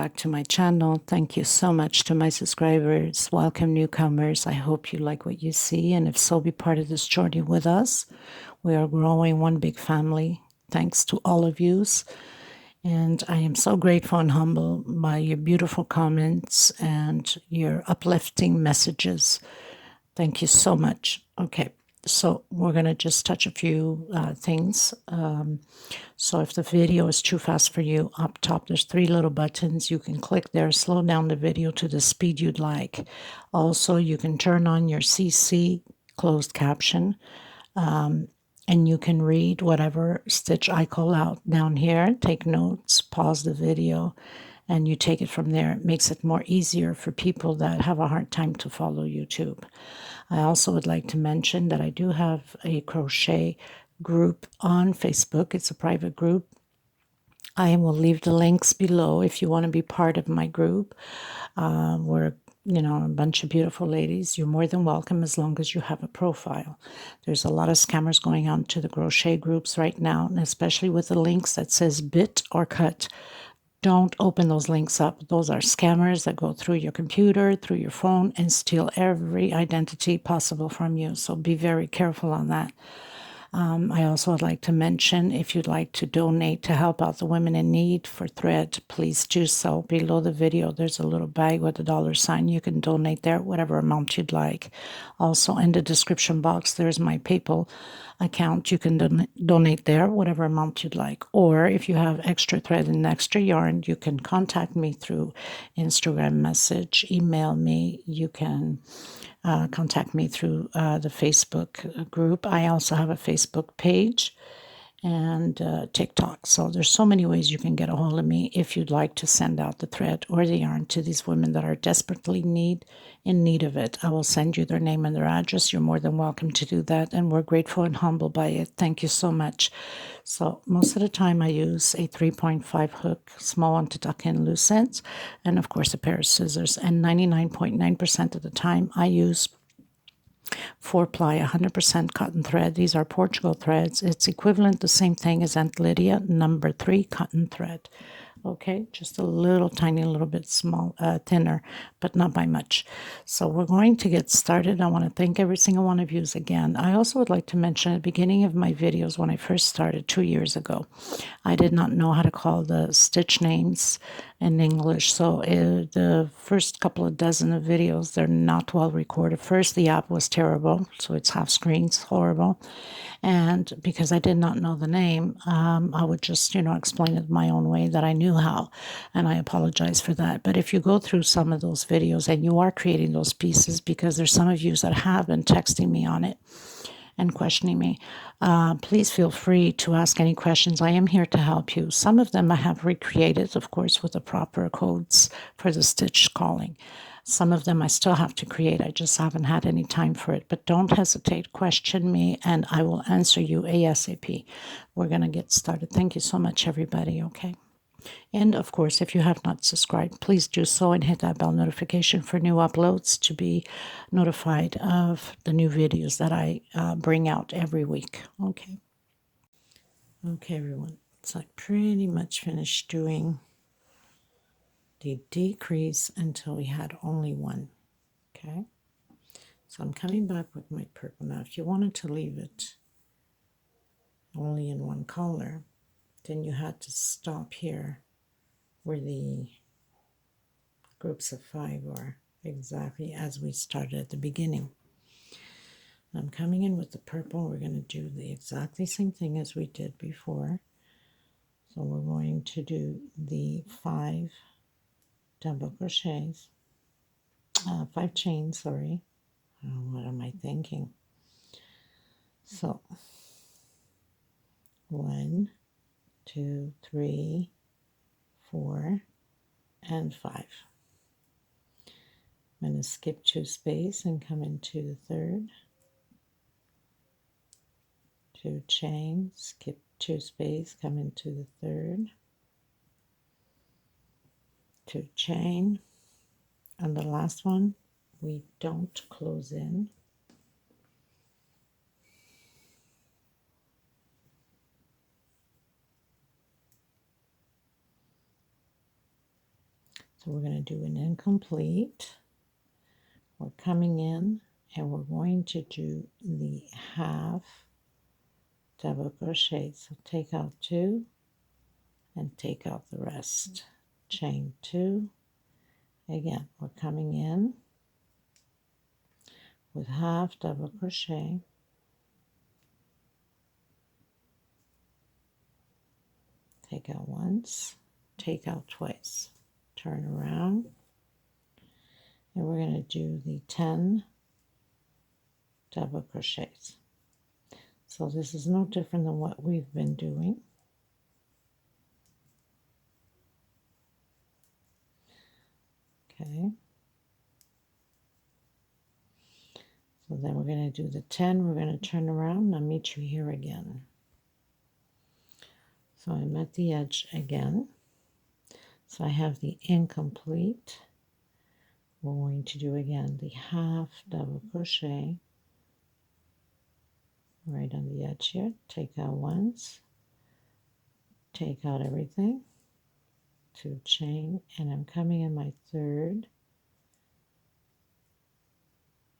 back to my channel. Thank you so much to my subscribers. Welcome newcomers. I hope you like what you see, and if so, be part of this journey with us. We are growing one big family. Thanks to all of yous. And I am so grateful and humbled by your beautiful comments and your uplifting messages. Thank you so much. Okay, so we're going to just touch a few things. So if the video is too fast for you, up top there's 3 little buttons. You can click there, slow down the video to the speed you'd like. Also, you can turn on your CC closed caption. And you can read whatever stitch I call out down here, take notes, pause the video, and you take it from there. It makes it more easier for people that have a hard time to follow YouTube. I also would like to mention that I do have a crochet group on Facebook. It's a private group. I will leave the links below if you want to be part of my group. We're a bunch of beautiful ladies. You're more than welcome as long as you have a profile. There's a lot of scammers going on to the crochet groups right now, and especially with the links that says bit or cut. Don't open those links up. Those are scammers that go through your computer, through your phone, and steal every identity possible from you. So be very careful on that. I also would like to mention, if you'd like to donate to help out the women in need for thread, please do so. Below the video, there's a little bag with a $sign. You can donate there, whatever amount you'd like. Also, in the description box, there's my PayPal account. You can donate there, whatever amount you'd like. Or if you have extra thread and extra yarn, you can contact me through Instagram message, email me. You can contact me through the Facebook group. I also have a Facebook page and TikTok. So there's so many ways you can get a hold of me if you'd like to send out the thread or the yarn to these women that are desperately in need of it. I will send you their name and their address. You're more than welcome to do that, and we're grateful and humbled by it. Thank you so much. So most of the time I use a 3.5 hook, small one to tuck in loose ends, and of course a pair of scissors. And 99.9% of the time I use 4-ply 100% cotton thread. These are Portugal threads. It's equivalent, the same thing as Aunt Lydia, number 3 cotton thread. Okay, just a little tiny little bit thinner, but not by much. So we're going to get started. I want to thank every single one of you again. I also would like to mention at the beginning of my videos, when I first started 2 years ago, I did not know how to call the stitch names in English. So the first couple of dozen of videos, they're not well recorded. First, the app was terrible, so it's half screens, horrible. And because I did not know the name, I would just, explain it my own way that I knew how. And I apologize for that. But if you go through some of those videos and you are creating those pieces, because there's some of you that have been texting me on it and questioning me, please feel free to ask any questions. I am here to help you. Some of them I have recreated, of course, with the proper codes for the stitch calling. Some of them I still have to create. I just haven't had any time for it. But don't hesitate. Question me, and I will answer you ASAP. We're going to get started. Thank you so much, everybody, okay? And, of course, if you have not subscribed, please do so and hit that bell notification for new uploads to be notified of the new videos that I bring out every week, okay? Okay, everyone. So I pretty much finished doing the decrease until we had only one, okay? So I'm coming back with my purple. Now, if you wanted to leave it only in one color, then you had to stop here where the groups of 5 are, exactly as we started at the beginning. I'm coming in with the purple. We're going to do the exactly same thing as we did before. So we're going to do the 5 double crochets, 5 chains, sorry. Oh, what am I thinking? So 1, 2, 3, 4, and 5. I'm going to skip 2 spaces and come into the 3rd. 2 chains, skip 2 spaces, come into the 3rd. 2 chain, and the last one we don't close in. So we're going to do an incomplete. We're coming in and we're going to do the half double crochet. So take out 2 and take out the rest. Chain 2. Again, we're coming in with half double crochet. Take out once, take out twice, turn around, and we're going to do the 10 double crochets. So this is no different than what we've been doing. Okay. So then we're going to do the 10, we're going to turn around, and I'll meet you here again. So I'm at the edge again. So I have the incomplete. We're going to do again the half double crochet right on the edge here. Take out once, take out everything, 2 chain, and I'm coming in my 3rd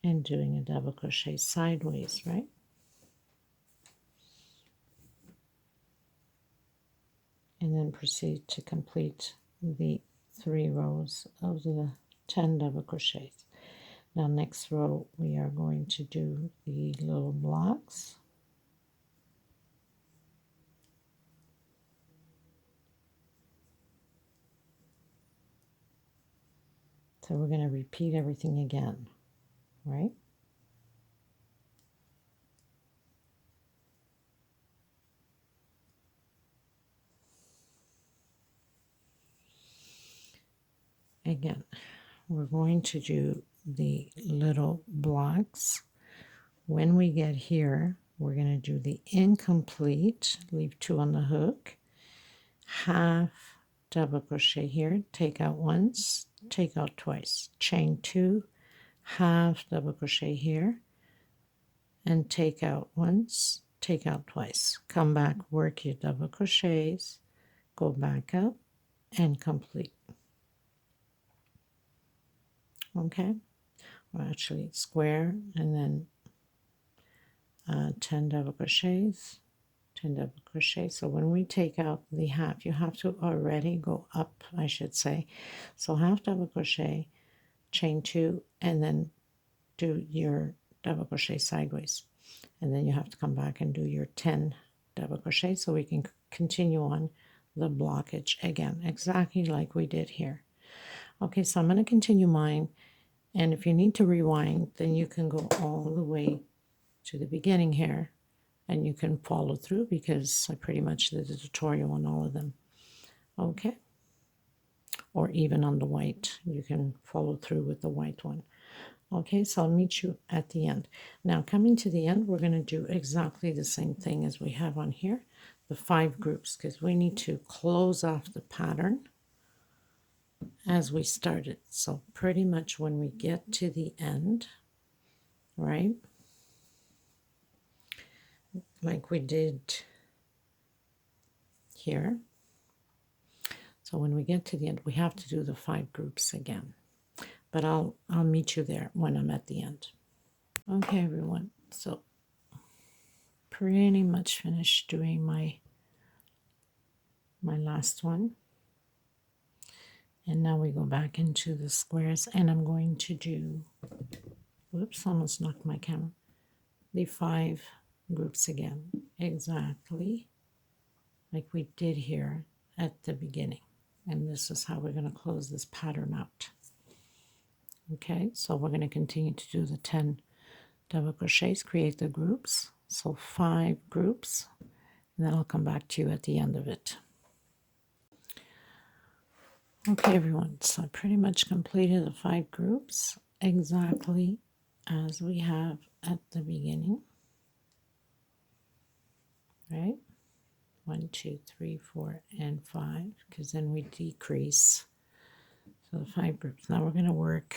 and doing a double crochet sideways, right? And then proceed to complete the 3 rows of the 10 double crochets. Now next row we are going to do the little blocks. So we're going to repeat everything again, right? Again, we're going to do the little blocks. When we get here, we're going to do the incomplete, leave 2 on the hook, half double crochet here, take out once, take out twice, chain 2, half double crochet here, and take out once, take out twice. Come back, work your double crochets, go back up, and complete. Okay, well, actually square, and then 10 double crochets, 10 double crochets. So when we take out the half, you have to already go up, I should say. So half double crochet, chain 2, and then do your double crochet sideways, and then you have to come back and do your 10 double crochet so we can continue on the blockage again, exactly like we did here. Okay, so I'm going to continue mine, and if you need to rewind, then you can go all the way to the beginning here and you can follow through because I pretty much did a tutorial on all of them. Okay, or even on the white, you can follow through with the white one. Okay, so I'll meet you at the end. Now coming to the end, we're going to do exactly the same thing as we have on here, the 5 groups, because we need to close off the pattern as we started. So pretty much when we get to the end, right, like we did here. So when we get to the end, we have to do the 5 groups again. But I'll meet you there when I'm at the end. Okay, everyone. So pretty much finished doing my last one. And now we go back into the squares, and I'm going to do, whoops, almost knocked my camera, the 5 groups again, exactly like we did here at the beginning. And this is how we're going to close this pattern out. Okay, so we're going to continue to do the 10 double crochets, create the groups. So 5 groups, and then I'll come back to you at the end of it. Okay, everyone, so I pretty much completed the 5 groups exactly as we have at the beginning. Right? 1, 2, 3, 4, and 5, because then we decrease. So the 5 groups. Now we're going to work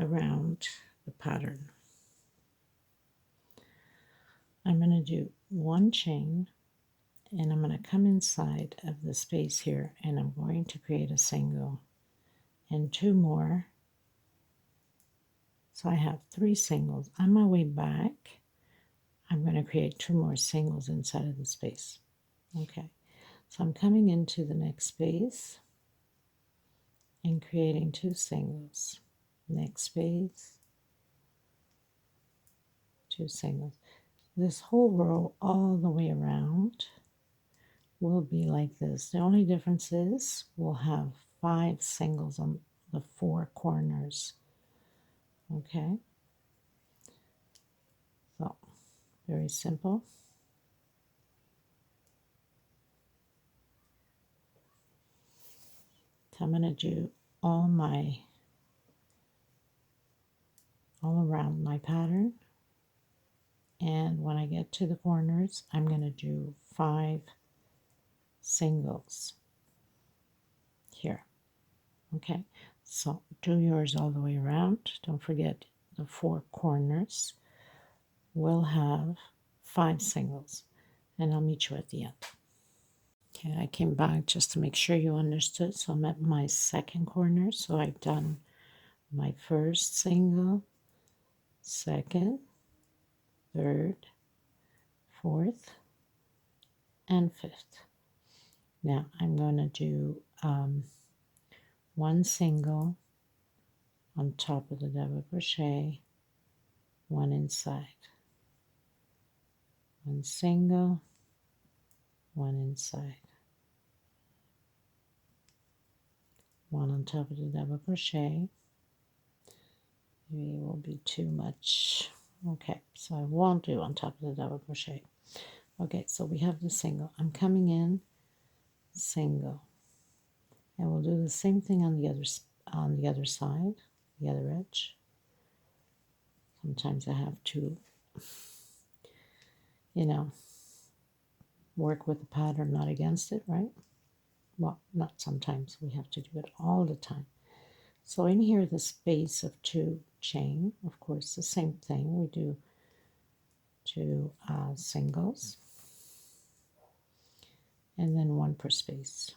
around the pattern. I'm going to do 1 chain, and I'm going to come inside of the space here, and I'm going to create a single and two more. So I have 3 singles. On my way back, I'm going to create 2 more singles inside of the space. Okay, so I'm coming into the next space and creating 2 singles. Next space, 2 singles. This whole row all the way around will be like this. The only difference is we'll have 5 singles on the 4 corners. Okay, so very simple. So I'm going to do all around my pattern, and when I get to the corners I'm going to do 5 singles here. Okay, so do yours all the way around. Don't forget the 4 corners will have 5 singles, and I'll meet you at the end. Okay, I came back just to make sure you understood. So I'm at my second corner. So I've done my first single, second, third, fourth, and fifth. Now I'm going to do 1 single on top of the double crochet, 1 inside, 1 single, 1 inside, 1 on top of the double crochet. Maybe it will be too much. Okay, so I won't do on top of the double crochet. Okay, so we have the single. I'm coming in, single, and we'll do the same thing on the other side, the other edge. Sometimes I have to, work with the pattern, not against it, right? Well, not sometimes. We have to do it all the time. So in here, the space of 2 chain, of course, the same thing. We do 2 singles, and then 1 per space.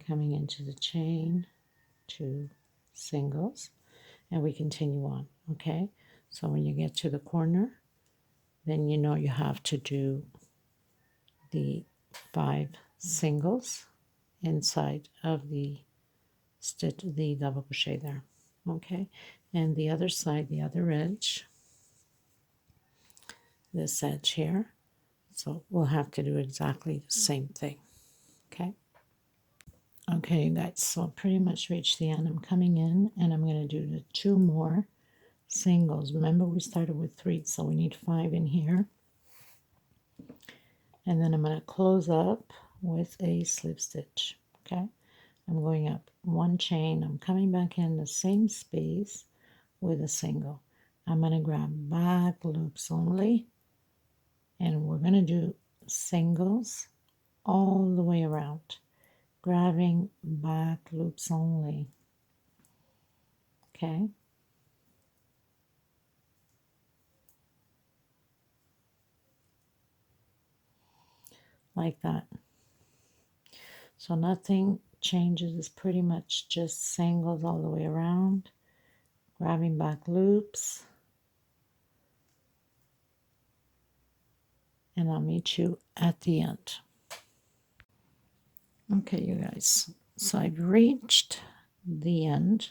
Coming into the chain, 2 singles, and we continue on. Okay, so when you get to the corner, then you know you have to do the 5 singles inside of the stitch, the double crochet there. Okay, and the other side, the other edge, this edge here, so we'll have to do exactly the same thing. Okay. Okay, you guys, so pretty much reached the end. I'm coming in and I'm going to do the 2 more singles. Remember, we started with 3, so we need 5 in here. And then I'm going to close up with a slip stitch. Okay, I'm going up 1 chain. I'm coming back in the same space with a single. I'm going to grab back loops only, and we're going to do singles all the way around, grabbing back loops only. Okay, like that. So nothing changes. It's pretty much just singles all the way around, grabbing back loops, and I'll meet you at the end. Okay, you guys, so I've reached the end,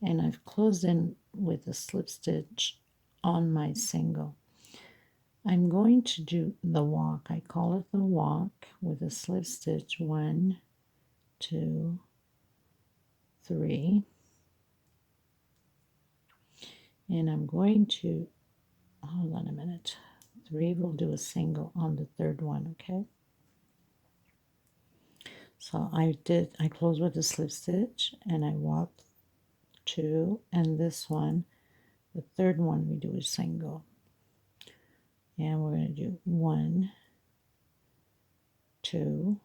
and I've closed in with a slip stitch on my single. I'm going to do the walk. I call it the walk with a slip stitch 1, 2, 3, and I'm going to, hold on a minute, 3, we'll do a single on the 3rd one. Okay, so I closed with a slip stitch and I walked 2, and this one, the 3rd one, we do a single. And we're going to do 1, 2,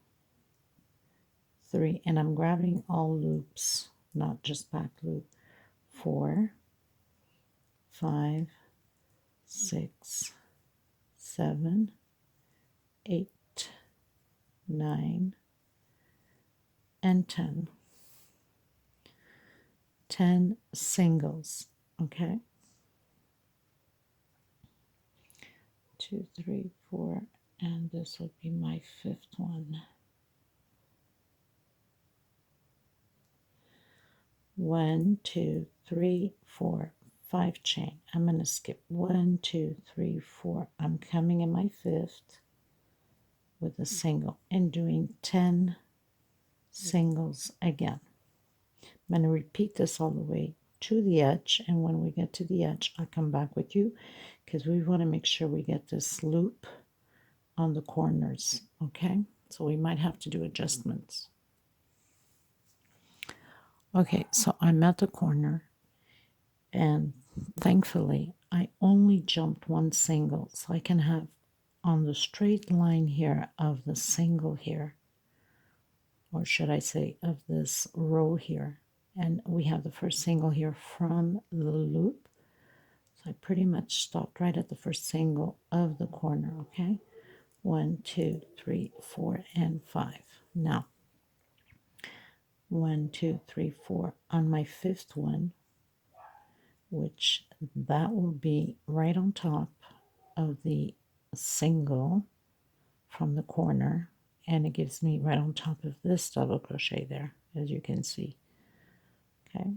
3, and I'm grabbing all loops, not just back loop. 4, 5, 6, 7, 8, 9, and 10. 10 singles, okay? 2, 3, 4, and this would be my 5th one. 1, 2, 3, 4, 5 chain. I'm going to skip 1, 2, 3, 4. I'm coming in my 5th with a single and doing 10 singles again. I'm going to repeat this all the way to the edge, and when we get to the edge, I'll come back with you because we want to make sure we get this loop on the corners, okay? So we might have to do adjustments. Okay, so I'm at the corner, and thankfully I only jumped one single, so I can have on the straight line here of the single here, or should I say of this row here, and we have the first single here from the loop. So I pretty much stopped right at the first single of the corner, okay? 1, 2, 3, 4, and 5. Now 1, 2, 3, 4 on my 5th one, which that will be right on top of the single from the corner, and it gives me right on top of this double crochet there, as you can see. Okay,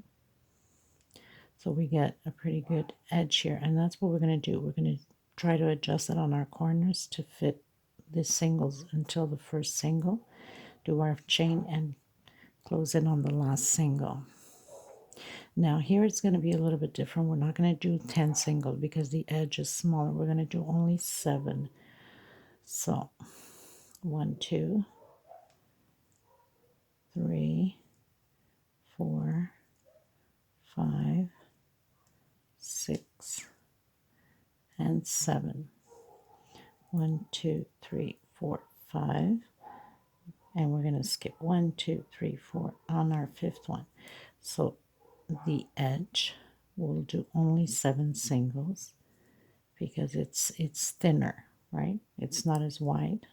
so we get a pretty good edge here, and that's what we're going to do. We're going to try to adjust it on our corners to fit the singles until the first single, do our chain, and close in on the last single. Now here it's going to be a little bit different. We're not going to do 10 singles because the edge is smaller. We're going to do only 7. So 1, 2, 3, 4, 5, 6, and 7. 1, 2, 3, 4, 5. And we're going to skip 1, 2, 3, 4 on our 5th one. So the edge will do only 7 singles because it's thinner, right? It's not as wide.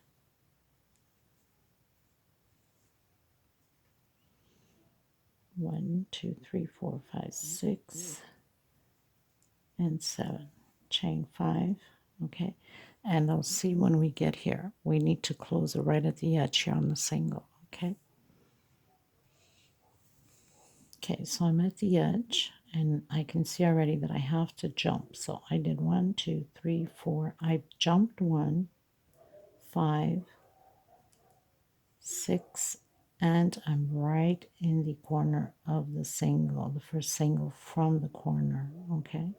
1, 2, 3, 4, 5, 6, and 7. Chain 5, okay? And I'll see when we get here. We need to close it right at the edge here on the single, okay? Okay, so I'm at the edge, and I can see already that I have to jump. So I did 1, 2, 3, 4. I jumped 1, 5, 6, and I'm right in the corner of the single, the first single from the corner, okay?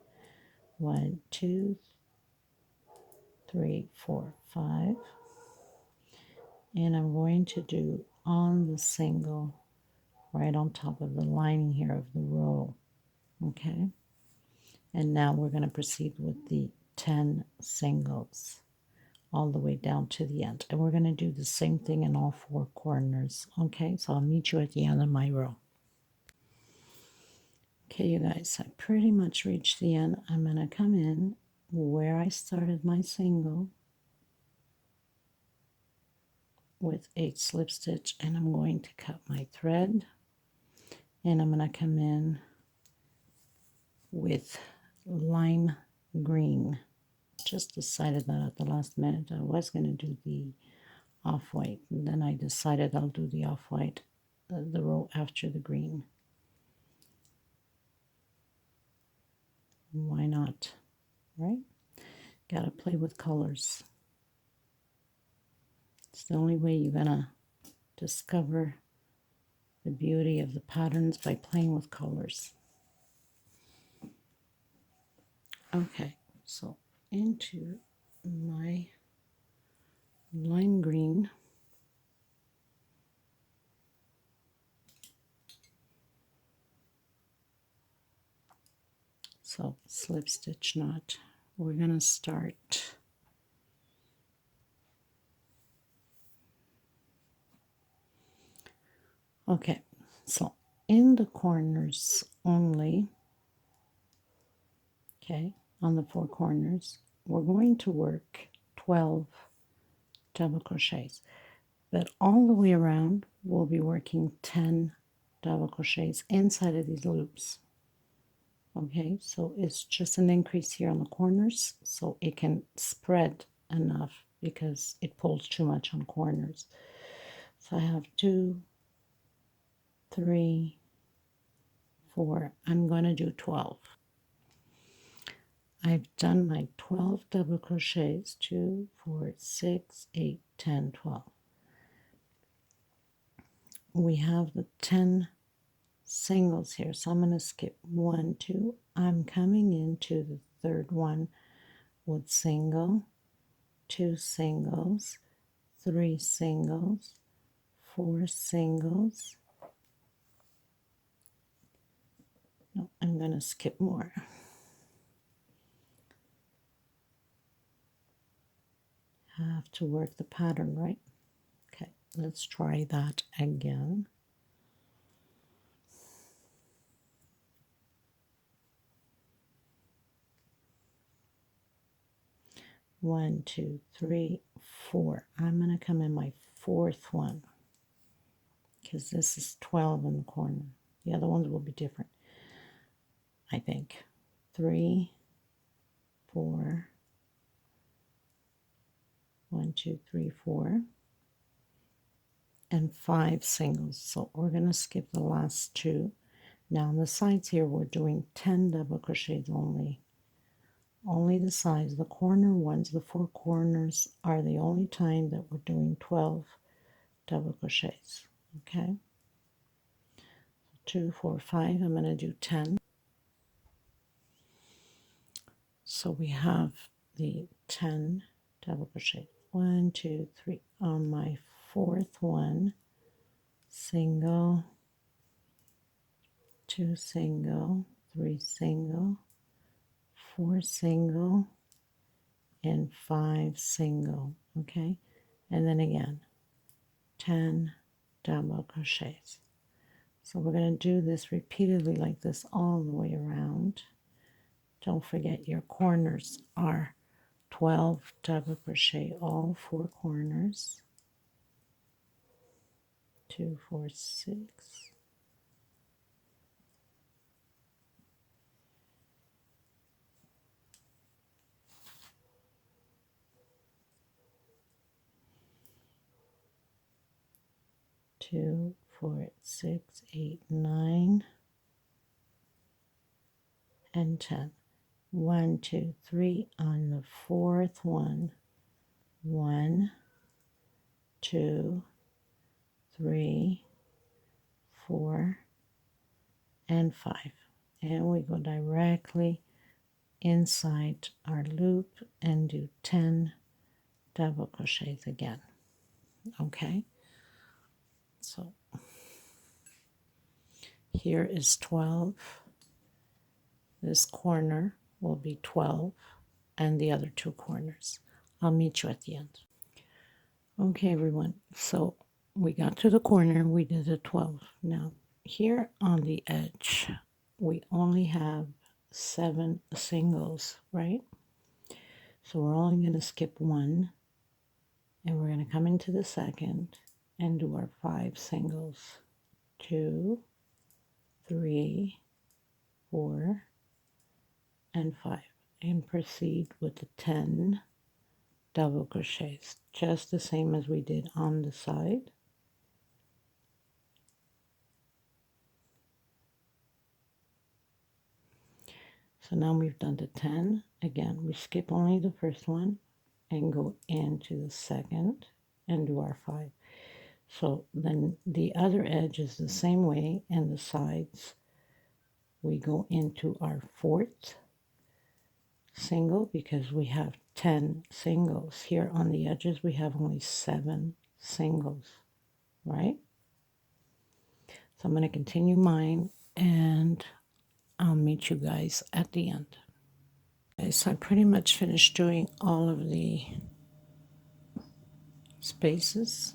1, 2, 3, 4, 5. And I'm going to do on the single right on top of the lining here of the row, okay? And now we're going to proceed with the 10 singles all the way down to the end. And we're going to do the same thing in all 4 corners, okay? So I'll meet you at the end of my row. Okay, you guys, I pretty much reached the end. I'm going to come in where I started my single with 8 slip stitch, and I'm going to cut my thread, and I'm going to come in with lime green. Just decided that at the last minute. I was going to do the off-white, and then I decided I'll do the off-white the row after the green. Why not, right? Gotta play with colors. It's the only way you're gonna discover the beauty of the patterns, by playing with colors. Okay, so into my lime green, so slip stitch knot. We're gonna start Okay, so in the corners only, okay, on the 4 corners, we're going to work 12 double crochets, but all the way around we'll be working 10 double crochets inside of these loops. Okay, so it's just an increase here on the corners so it can spread enough because it pulls too much on corners. So I have 2, 3, 4. I'm going to do 12. I've done my 12 double crochets, 2, 4, 6, 8, 10, 12. We have the 10 singles here, so I'm going to skip 1, 2. I'm coming into the third one with single, 2 singles, 3 singles, 4 singles. No, I'm going to skip more. Have to work the pattern, right? Okay, let's try that again. One, two, three, 4. I'm going to come in my 4th one because this is 12 in the corner. The other ones will be different, I think. 3, 4, 1, 2, 3, 4, and 5 singles. So we're going to skip the last 2. Now on the sides here, we're doing 10 double crochets only. Only the sides, the corner ones, the 4 corners are the only time that we're doing 12 double crochets. Okay, 2, 4, 5. I'm going to do 10. So we have the 10 double crochet. 1, 2, 3. On my 4th one, single, 2 single, 3 single, 4 single, and 5 single. Okay, and then again 10 double crochets. So we're going to do this repeatedly like this all the way around. Don't forget your corners are 12 double crochet, all 4 corners. 2, 4, 6. 2, 4, 6, 8, 9, and 10. 1, 2, 3 on the 4th one. 1, 2, 3, 4, and 5. And we go directly inside our loop and do 10 double crochets again. Okay, so here is 12. This corner will be 12 and the other 2 corners. I'll meet you at the end. Okay, everyone, so we got to the corner, we did a 12. Now here on the edge we only have 7 singles, right? So we're only going to skip 1 and we're going to come into the second and do our 5 singles. 2, 3, 4, and 5, and proceed with the 10 double crochets, just the same as we did on the side. So now we've done the 10. Again, we skip only the first one and go into the second and do our 5. So then the other edge is the same way, and the sides we go into our 4th single because we have 10 singles. Here on the edges we have only 7 singles, right? So I'm going to continue mine and I'll meet you guys at the end. Okay, so I pretty much finished doing all of the spaces.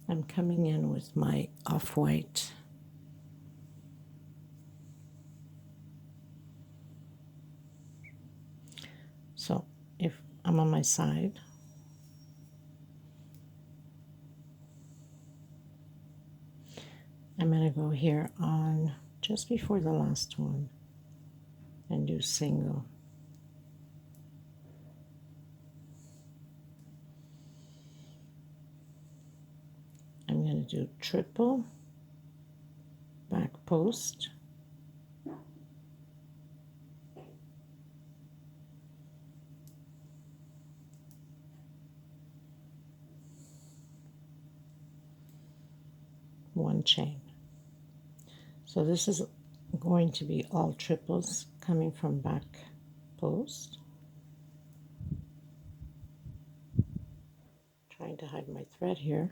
I'm coming in with my off-white. So if I'm on my side, I'm going to go here on just before the last one and do single. I'm going to do triple, back post, one chain. So this is going to be all triples coming from back post. Trying to hide my thread here.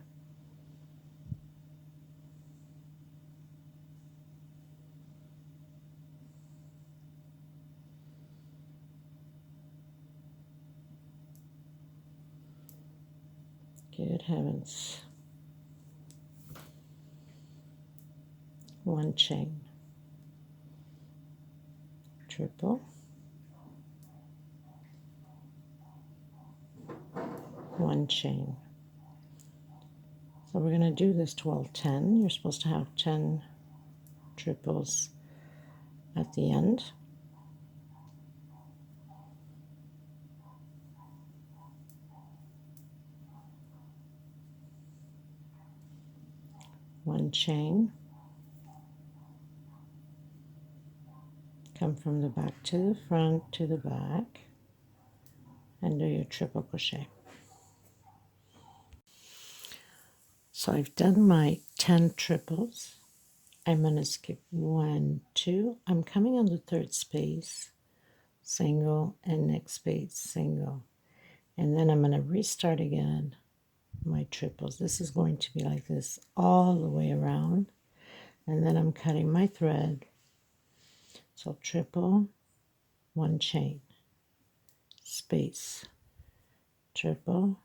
Good heavens. One chain, triple, one chain. So we're going to do this 12, 10. You're supposed to have 10 triples at the end. One chain. Come from the back to the front to the back and do your triple crochet. So I've done my 10 triples. I'm going to skip 1, 2. I'm coming on the third space, single, and next space, single. And then I'm going to restart again my triples. This is going to be like this all the way around. And then I'm cutting my thread. So triple, one chain, space, triple,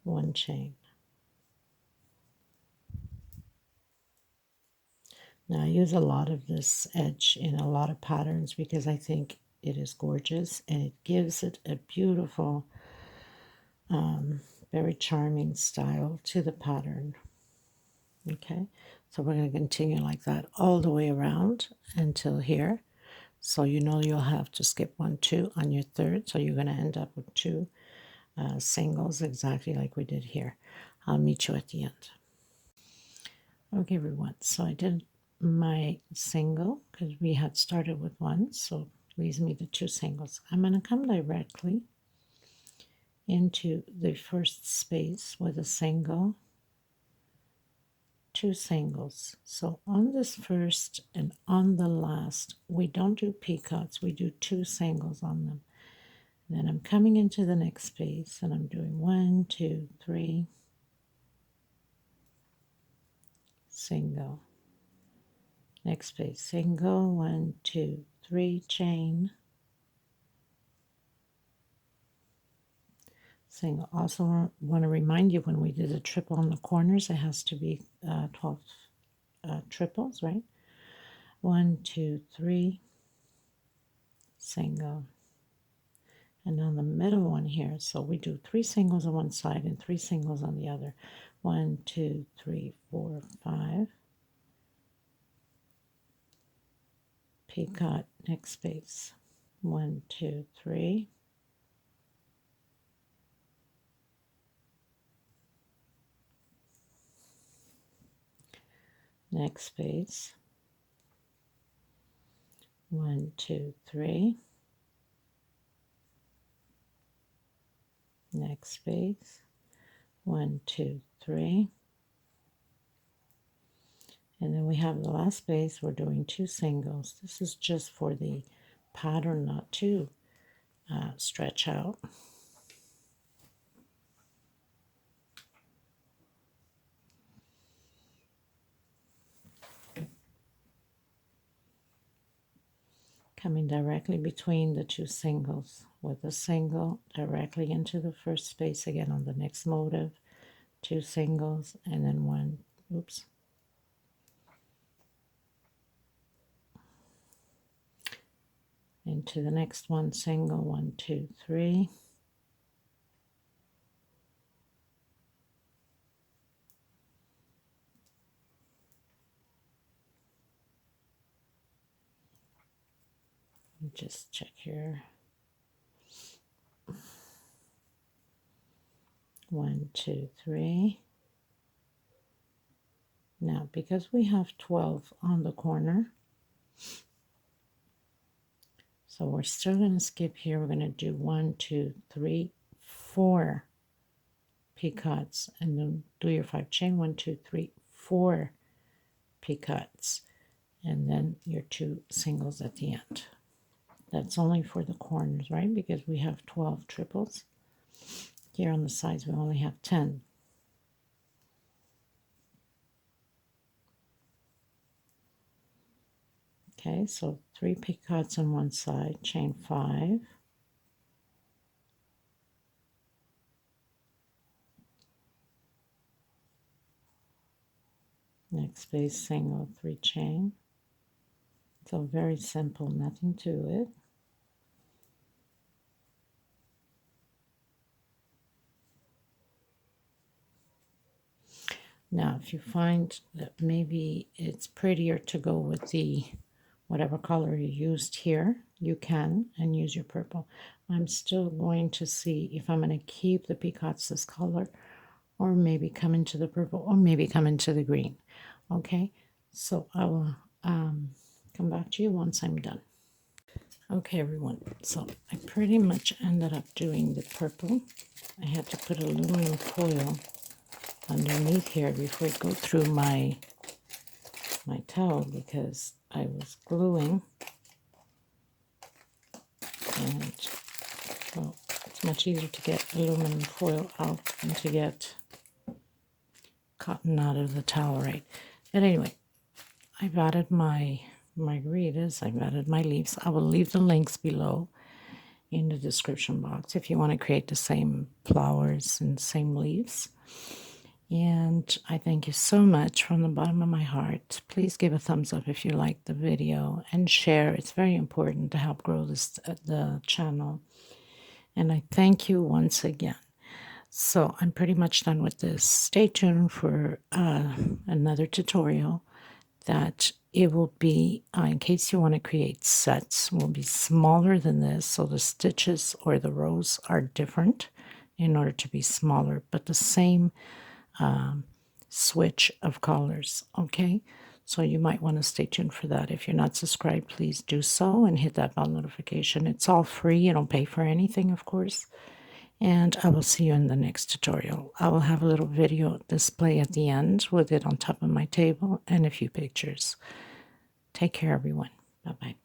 one chain. Now I use a lot of this edge in a lot of patterns because I think it is gorgeous and it gives it a beautiful, very charming style to the pattern. Okay, so we're going to continue like that all the way around until here. So you know you'll have to skip 1, 2 on your third, so you're going to end up with 2 singles exactly like we did here. I'll meet you at the end. Okay, everyone, so I did my single because we had started with 1, so leaves me the 2 singles. I'm going to come directly into the first space with a single, 2 singles. So on this first and on the last, we don't do peacocks, we do 2 singles on them. And then I'm coming into the next space and I'm doing 1, 2, 3, single. Next space, single, 1, 2, 3, chain, single. Also want to remind you when we did a triple on the corners, it has to be 12 triples, right? 1, 2, 3, single. And on the middle one here, so we do 3 singles on one side and 3 singles on the other. 1, 2, 3, 4, 5. Peacock, next space. 1, 2, 3. Next space. 1, 2, 3. Next space. 1, 2, 3. And then we have the last space. We're doing 2 singles. This is just for the pattern not to stretch out. Coming directly between the 2 singles with a single directly into the first space again on the next motive, 2 singles, and then 1, oops, into the next one single, 1, 2, 3, just check here, 1, 2, 3. Now, because we have 12 on the corner, so we're still going to skip here. We're going to do 1, 2, 3, 4 picots, and then do your 5 chain, 1, 2, 3, 4 picots, and then your 2 singles at the end. That's only for the corners, right? Because we have 12 triples. Here on the sides, we only have 10. Okay, so 3 picots on one side, chain 5. Next space single, 3 chain. So very simple, nothing to it. Now, if you find that maybe it's prettier to go with the whatever color you used here, you can, and use your purple. I'm still going to see if I'm going to keep the picots this color, or maybe come into the purple, or maybe come into the green. Okay, so I will come back to you once I'm done. Okay, everyone, so I pretty much ended up doing the purple. I had to put aluminum foil underneath here before I go through my towel because I was gluing, and well, it's much easier to get aluminum foil out than to get cotton out of the towel, right? But anyway, I've added my margaritas, I've added my leaves. I will leave the links below in the description box if you want to create the same flowers and same leaves. And I thank you so much from the bottom of my heart. Please give a thumbs up if you liked the video and share. It's very important to help grow the channel. And I thank you once again. So I'm pretty much done with this. Stay tuned for another tutorial that it will be, in case you want to create sets, will be smaller than this. So the stitches or the rows are different in order to be smaller, but the same switch of colors. Okay, so you might want to stay tuned for that. If you're not subscribed, please do so and hit that bell notification. It's all free. You don't pay for anything, of course. And I will see you in the next tutorial. I will have a little video display at the end with it on top of my table and a few pictures. Take care, everyone. Bye-bye.